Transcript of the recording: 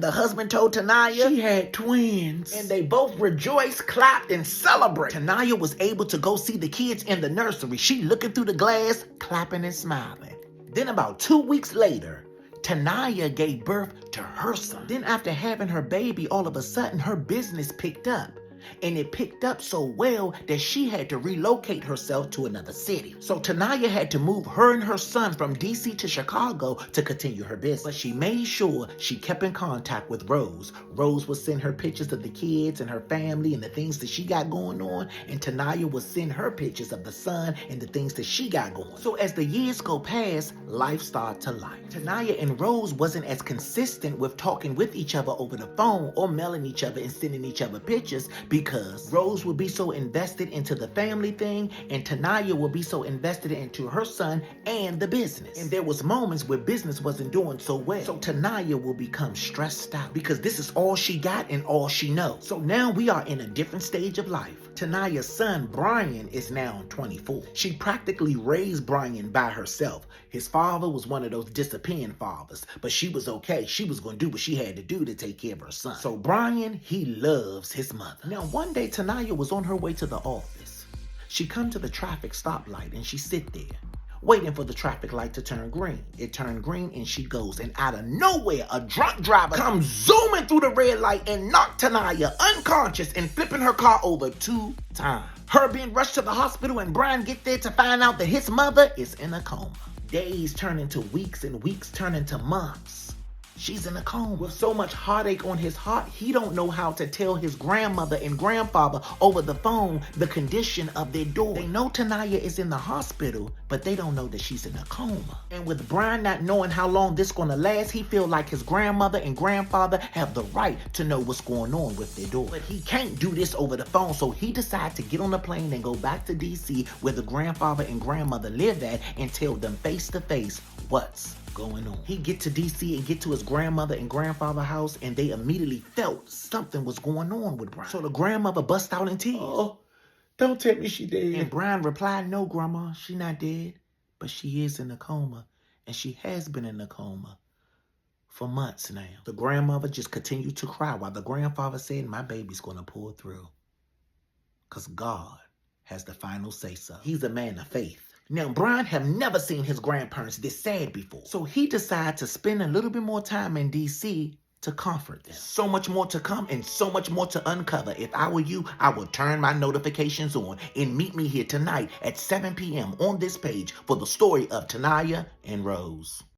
The husband told Tanaya she had twins. And they both rejoiced, clapped, and celebrated. Tanaya was able to go see the kids in the nursery. She looking through the glass, clapping and smiling. Then about 2 weeks later, Tanaya gave birth to her son. Then after having her baby, all of a sudden her business picked up. And it picked up so well that she had to relocate herself to another city. So Tanaya had to move her and her son from DC to Chicago to continue her business. But she made sure she kept in contact with Rose. Rose would send her pictures of the kids and her family and the things that she got going on. And Tanaya would send her pictures of the son and the things that she got going. So as the years go past, life started to life. Tanaya and Rose wasn't as consistent with talking with each other over the phone or mailing each other and sending each other pictures, because Rose would be so invested into the family thing and Tanaya would be so invested into her son and the business. And there was moments where business wasn't doing so well. So Tanaya will become stressed out because this is all she got and all she knows. So now we are in a different stage of life. Tanaya's son, Brian, is now 24. She practically raised Brian by herself. His father was one of those disappearing fathers, but she was okay. She was going to do what she had to do to take care of her son. So Brian, he loves his mother. Now, one day, Tanaya was on her way to the office. She come to the traffic stoplight and she sit there, waiting for the traffic light to turn green. It turned green and she goes, and out of nowhere, a drunk driver comes zooming through the red light and knocked Tanaya unconscious and flipping her car over 2 times. Her being rushed to the hospital and Brian get there to find out that his mother is in a coma. Days turn into weeks and weeks turn into months. She's in a coma. With so much heartache on his heart, he don't know how to tell his grandmother and grandfather over the phone the condition of their daughter. They know Tanaya is in the hospital, but they don't know that she's in a coma. And with Brian not knowing how long this gonna last, he feel like his grandmother and grandfather have the right to know what's going on with their daughter. But he can't do this over the phone, so he decides to get on a plane and go back to DC where the grandfather and grandmother live at and tell them face to face what's going on. He get to DC and get to his grandmother and grandfather house, and they immediately felt something was going on with Brian. So the grandmother bust out in tears. "Oh, don't tell me she dead." And Brian replied, "No, Grandma, she not dead, but she is in a coma, and she has been in a coma for months now." The grandmother just continued to cry while the grandfather said, "My baby's gonna pull through, because God has the final say-so." He's a man of faith. Now, Brian have never seen his grandparents this sad before. So he decided to spend a little bit more time in DC to comfort them. So much more to come and so much more to uncover. If I were you, I would turn my notifications on and meet me here tonight at 7 p.m. on this page for the story of Tanaya and Rose.